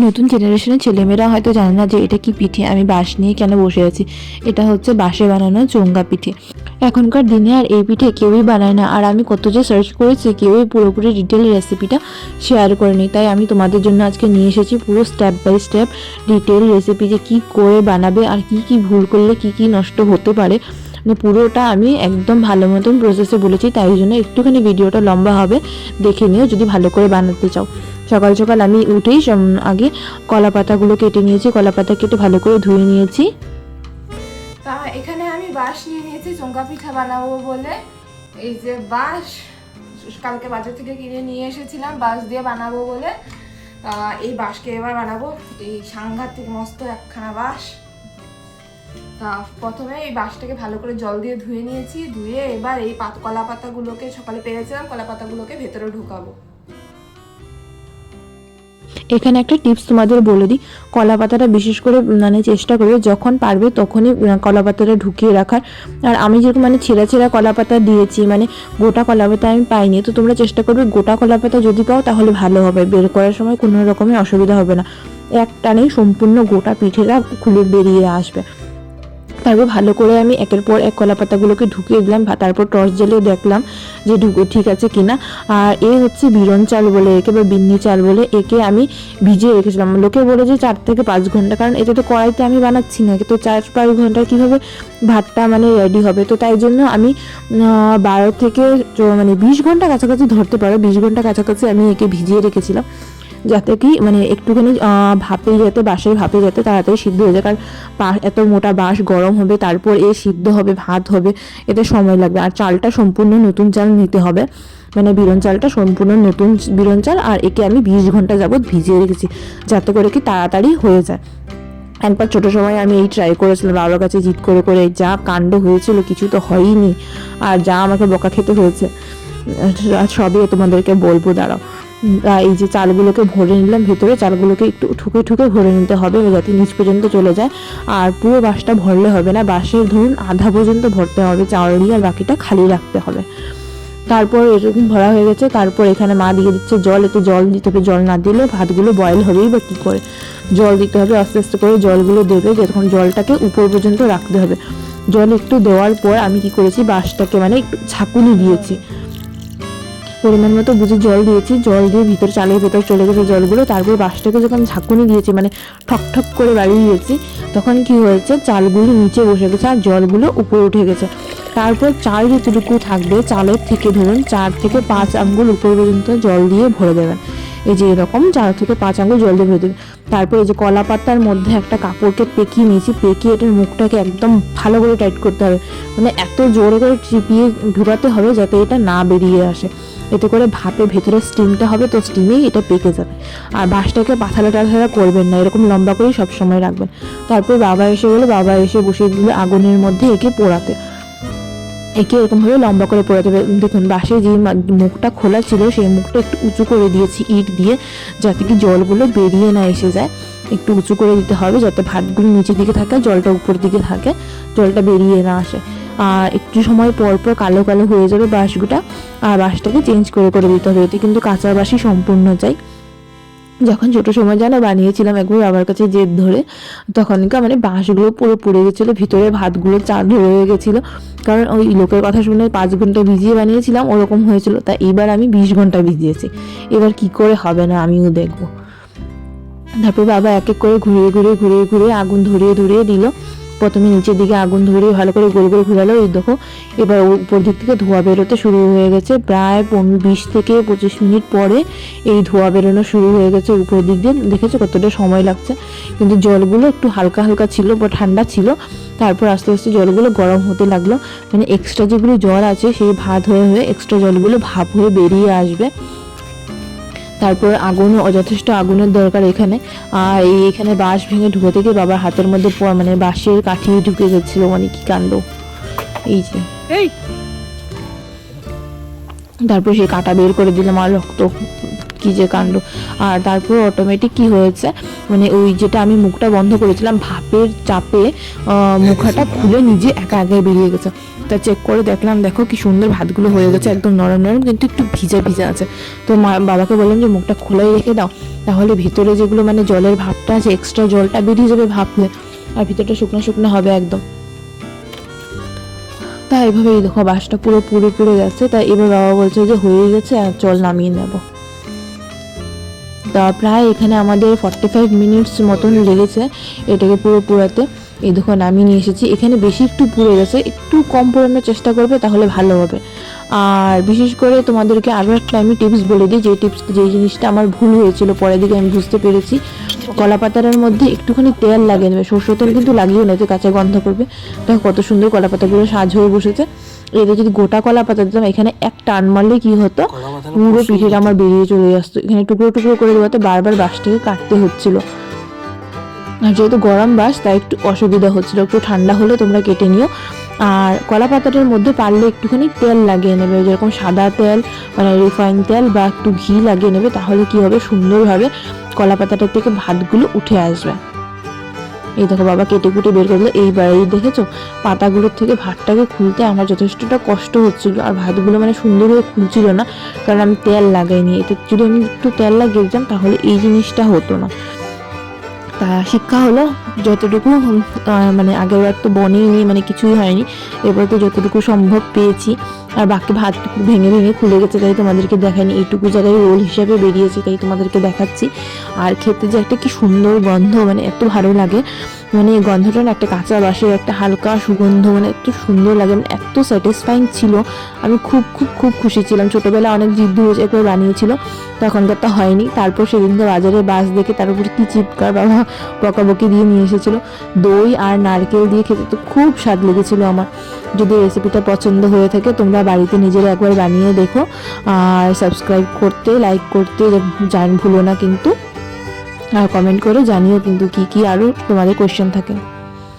নতুন জেনারেশনের ছেলেমেয়েরা হয়তো জানে না যে এটা কি পিঠে, আমি বাঁশ নিয়ে কেন বসে আছি। এটা হচ্ছে বাঁশে বানানো চোঙ্গা পিঠে। এখনকার দিনে আর এই পিঠে কেউই বানায় না, আর আমি কত যে সার্চ করেছি কেউই পুরোপুরি ডিটেল রেসিপিটা শেয়ার করেনি। তাই আমি তোমাদের জন্য আজকে নিয়ে এসেছি পুরো step by step detail recipe, যে কী করে বানাবে আর কি কি ভুল করলে কি কি নষ্ট হতে পারে। মানে পুরোটা আমি একদম ভালো মতন প্রসেসে বলেছি, তাই জন্য একটুখানি ভিডিওটা লম্বা হবে, দেখে নিও যদি ভালো করে বানাতে চাও। সকাল সকাল আমি উঠেই আগে কলা পাতাগুলো কেটে নিয়েছি, কলা পাতা কেটে ভালো করে ধুয়ে নিয়েছি। তা এখানে আমি বাঁশ নিয়ে নিয়েছি চোঙ্গা পিঠা বানাবো বলে। এই যে বাঁশ কালকে বাজার থেকে কিনে নিয়ে এসেছিলাম বাঁশ দিয়ে বানাবো বলে। এই বাঁশকে এবার বানাবো। এই সাংঘাতিক মস্ত একখানা বাঁশ। তা প্রথমে এই বাঁশটাকে ভালো করে জল দিয়ে ধুয়ে নিয়েছি, ধুয়ে এবার এই কলা পাতাগুলোকে সকালে পেরেছিলাম, কলা পাতাগুলোকে ভেতরে ঢুকাবো। এখানে একটা টিপস তোমাদের বলে দিই, কলা পাতাটা বিশেষ করে মানে চেষ্টা করবে যখন পারবে তখনই কলা পাতাটা ঢুকিয়ে রাখার। আর আমি যেরকম মানে ছেঁড়া ছেঁড়া কলা পাতা দিয়েছি, মানে গোটা কলা পাতা আমি পাইনি, তো তোমরা চেষ্টা করবে গোটা কলা পাতা যদি পাও তাহলে ভালো হবে, বের করার সময় কোনো রকমের অসুবিধা হবে না, এক টানেই সম্পূর্ণ গোটা পিঠেটা খুলে বেরিয়ে আসবে। তারপর ভালো করে আমি একের পর এক কলা পাতাগুলোকে ঢুকিয়ে দিলাম, তারপর টর্চ জ্বালিয়ে দেখলাম যে ঠিক আছে কিনা। আর এ হচ্ছে বিরন চাল বলে একে, বা বিন্নি চাল বলে একে, আমি ভিজিয়ে রেখেছিলাম। লোকে বলে যে 4 থেকে 5 ঘন্টা, কারণ এটা তো কড়াইতে আমি বানাচ্ছি না, তো 4-5 ঘন্টায় কীভাবে ভাতটা মানে রেডি হবে। তো তাই জন্য আমি 12 থেকে মানে 20 ঘন্টা কাছাকাছি ধরতে পারো, 20 ঘন্টা কাছাকাছি আমি একে ভিজিয়ে রেখেছিলাম, যাতে কি মানে একটুখানি ভাপে যাতে বাঁশের ভাপে যাতে তাড়াতাড়ি সিদ্ধ হয়ে যায়। কারণ এত মোটা বাঁশ গরম হবে, তারপর এ সিদ্ধ হবে, ভাত হবে, এতে সময় লাগবে। আর চালটা সম্পূর্ণ নতুন চাল নিতে হবে, মানে বিরন চালটা সম্পূর্ণ নতুন বিরন চাল। আর একে আমি 20 ঘন্টা যাবত ভিজিয়ে রেখেছি, যাতে করে কি তাড়াতাড়ি হয়ে যায়। একবার ছোটো সময় আমি এই ট্রাই করেছিলাম, বাবার কাছে জিদ করে করে, যা কাণ্ড হয়েছিল, কিছু তো হয়নি, আর যা আমাকে বকা খেতে হয়েছে সবই তোমাদেরকে বলবো, দাঁড়াও। এই যে চালগুলোকে ভরে নিলাম, ভেতরে চালগুলোকে একটু ঠুকে ঠুকে ভরে নিতে হবে যাতে নিচ পর্যন্ত চলে যায়। আর পুরো বাঁশটা ভরলে হবে না, বাঁশের ধরুন আধা পর্যন্ত ভরতে হবে চাল দিয়ে, আর বাকিটা খালি রাখতে হবে। তারপর এরকম ভরা হয়ে গেছে, তারপর এখানে মা দিয়ে দিচ্ছে জল, এতে জল দিতে হবে, জল না দিলে ভাতগুলো বয়েল হবেই বা কী করে। জল দিতে হবে, আস্তে আস্তে করে জলগুলো দেবে, যখন জলটাকে উপর পর্যন্ত রাখতে হবে। জল একটু দেওয়ার পর আমি কি করেছি, বাঁশটাকে মানে একটু ঝাঁকুনি দিয়েছি, পরিমাণ মতো বুঝে জল দিয়েছি, জল দিয়ে ভিতর চালের ভেতর চলে গেছে জলগুলো। তারপর বাঁশটাকে যখন ঝাঁকুনি দিয়েছি, মানে ঠক ঠক করে বাড়িয়ে দিয়েছি, তখন কি হয়েছে, চালগুলো নিচে বসে গেছে আর জলগুলো উপরে উঠে গেছে। তারপর চাল যেটুকু থাকবে চালের থেকে ধরুন 4 থেকে 5 আঙ্গুল উপর পর্যন্ত জল দিয়ে ভরে দেবেন। এই যে এরকম 4 থেকে 5 আঙ্গুল জল দিয়ে ভরে দেবেন। তারপর এই যে কলা পাতার মধ্যে একটা কাপড়কে পেকিয়ে নিয়েছি, পেকিয়ে এটার মুখটাকে একদম ভালো করে টাইট করতে হবে, মানে এত জোরে করে চিপিয়ে ঢুকাতে হবে যাতে এটা না বেরিয়ে আসে। এতে করে ভাপে ভেতরে স্টিমটা হবে, তো স্টিমেই এটা পেকে যাবে। আর বাঁশটাকে পাথালা টাথালা করবেন না, এরকম লম্বা করেই সবসময় রাখবেন। তারপর বাবা এসে গেলে, বাবা এসে বসিয়ে দিলে আগুনের মধ্যে একে পোড়াতে, একে এরকমভাবে লম্বা করে পোড়াতে হবে। দেখুন বাঁশে যে মুখটা খোলা ছিল সেই মুখটা একটু উঁচু করে দিয়েছি ইট দিয়ে, যাতে কি জলগুলো বেরিয়ে না এসে যায়। একটু উঁচু করে দিতে হবে যাতে ভাতগুলো নিচের দিকে থাকে, জলটা উপর দিকে থাকে, জলটা বেরিয়ে না আসে। আর একটু সময় পর পর কালো কালো হয়ে যাবে বাঁশগুটা, আর বাঁশটাকে চেঞ্জ করে করে দিতে হবে, এতে কিন্তু কাঁচা বাঁশই সম্পূর্ণ চাই। যখন ছোটো সময় জানো বানিয়েছিলাম একবার বাবার কাছে জেদ ধরে, তখনকার মানে বাঁশগুলো পুরো পুড়ে গেছিলো, ভিতরে ভাতগুলো চাল হয়ে গেছিলো, কারণ ওই লোকের কথা শুনে 5 ঘন্টা ভিজিয়ে বানিয়েছিলাম, ওরকম হয়েছিল। তা এবার আমি 20 ঘন্টা ভিজিয়েছি, এবার কি করে হবে না আমিও দেখবো। তারপর বাবা এক এক করে ঘুরিয়ে ঘুরিয়ে ঘুরিয়ে ঘুরিয়ে আগুন ধরিয়ে ধরিয়ে দিল। প্রথমে নিচের দিকে আগুন ধরিয়ে ভালো করে গোল করে ঘুরালো, এই দেখো এবার উপর দিক থেকে ধোঁয়া বেরোতে শুরু হয়ে গেছে। প্রায় 20 থেকে 25 মিনিট পরে এই ধোঁয়া বেরোনো শুরু হয়ে গেছে উপর দিক দিয়ে, দেখেছো কতটা সময় লাগছে। কিন্তু জলগুলো একটু হালকা হালকা ছিল বা ঠান্ডা ছিল। তারপর আস্তে আস্তে জলগুলো গরম হতে লাগলো, মানে এক্সট্রা যেগুলো জল আছে সেই ভাত হয়ে হয়ে এক্সট্রা জলগুলো ভাপ হয়ে বেরিয়ে আসবে। তারপর আগুনও যথেষ্ট আগুনের দরকার এখানে। আর এখানে বাঁশ ভেঙে ঢুকে থেকে বাবার হাতের মধ্যে মানে বাঁশের কাঠি ঢুকে গেছিলো, মানে কি কাণ্ড। এই যে তারপর সেই কাটা বের করে দিলাম, আর রক্ত কী যে কাণ্ড। আর তারপর অটোমেটিক কি হয়েছে, মানে ওই যেটা আমি মুখটা বন্ধ করেছিলাম ভাপের চাপে মুখাটা খুলে নিজে একা একাই বেরিয়ে গেছে। তা চেক করে দেখলাম, দেখো কি সুন্দর ভাতগুলো হয়ে গেছে, একদম নরম নরম, কিন্তু একটু ভিজা ভিজা আছে। তো বাবাকে বললাম যে মুখটা খোলাই রেখে দাও, তাহলে ভিতরে যেগুলো মানে জলের ভাবটা আছে এক্সট্রা জলটা বেরিয়ে যাবে ভাপলে, আর ভিতরটা শুকনো শুকনো হবে একদম। তা এইভাবেই দেখো বাসটা পুরো পুড়ে পুড়ে গেছে। তাই এবার বাবা বলছে যে হয়ে গেছে, আর চল নামিয়ে নেব। তা প্রায় এখানে আমাদের 45 মিনিটস মতন লেগেছে এটাকে পুরো পুরাতে। এই দেখো নামিয়ে নিয়ে এসেছি। এখানে বেশি একটু পুড়ে গেছে, একটু কম পোড়ানোর চেষ্টা করবে তাহলে ভালো হবে। আর বিশেষ করে তোমাদেরকে আরও একটা আমি টিপস বলে দিই, যে জিনিসটা আমার ভুল হয়েছিল পরের দিকে আমি বুঝতে পেরেছি। কলা পাতাটার মধ্যে একটুখানি তেল লাগিয়ে নেবে, সরষের তেল কিন্তু লাগিয়ে নেবে, কাঁচা গন্ধ করবে। দেখো কত সুন্দর কলা পাতাগুলো সাজ হয়ে বসেছে। এদের যদি গোটা কলা পাতা দিতাম এখানে এক টান মারলে কি হতো, পুরো পিঠেটা আমার বেরিয়ে চলে আসতো। এখানে টুকরো টুকরো করে দেওয়াতে বারবার বাঁশটাকে কাটতে হচ্ছিল। আর যেহেতু গরম বাঁশ তাই একটু অসুবিধা হচ্ছিল, একটু ঠান্ডা হলে তোমরা কেটে নিও। আর কলা পাতাটার মধ্যে পারলে একটুখানি তেল লাগিয়ে নেবে, যেরকম সাদা তেল মানে রিফাইন তেল বা একটু ঘি লাগিয়ে নেবে, তাহলে কি হবে সুন্দরভাবে কলা পাতাটার থেকে ভাতগুলো উঠে আসবে। এই দেখো বাবা কেটে কুটে বের করলো। এইবার এই দেখেছো পাতাগুলোর থেকে ভাতটাকে খুলতে আমার যথেষ্টটা কষ্ট হচ্ছিল, আর ভাতগুলো মানে সুন্দরভাবে খুলছিল না, কারণ আমি তেল লাগাইনি। এটা যদি আমি একটু তেল লাগিয়ে দিতাম তাহলে এই জিনিসটা হতো না। তা শিক্ষা হলো যতটুকু মানে আগের বার তো বনেই মানে কিছুই হয়নি, এবার তো যতটুকু সম্ভব পেয়েছি। আর বাকি ভাতটুকু ভেঙে ভেঙে খুলে গেছে তাই তোমাদেরকে দেখাইনি, এইটুকু জায়গায় রোল হিসাবে বেরিয়েছে তাই তোমাদেরকে দেখাচ্ছি। আর খেতে যে একটা কি সুন্দর গন্ধ, মানে এত ভালো লাগে, মানে এই গন্ধটা না একটা কাঁচা বাঁশের একটা হালকা সুগন্ধ, মানে এত সুন্দর লাগে, মানে এত স্যাটিসফাইং ছিল। আমি খুব খুব খুব খুশি ছিলাম। ছোটোবেলা অনেক জিদ্দ হয়েছে একবার বানিয়েছিল, তখনকার তো হয়নি। তারপর সেদিনকে বাজারে বাস দেখে তার উপরে কি চিৎকার, বাবা বকাবকি দিয়ে নিয়ে এসেছিলো। দই আর নারকেল দিয়ে খেতে তো খুব স্বাদ লেগেছিলো আমার। যদি রেসিপিটা পছন্দ হয়ে থাকে তোমরা বাড়িতে নিজেরা একবার বানিয়ে দেখো, আর সাবস্ক্রাইব করতে লাইক করতে ভুলো না কিন্তু, আর কমেন্ট করে জানিও কিন্তু কি কি আরও তোমাদের কোয়েশ্চেন থাকে।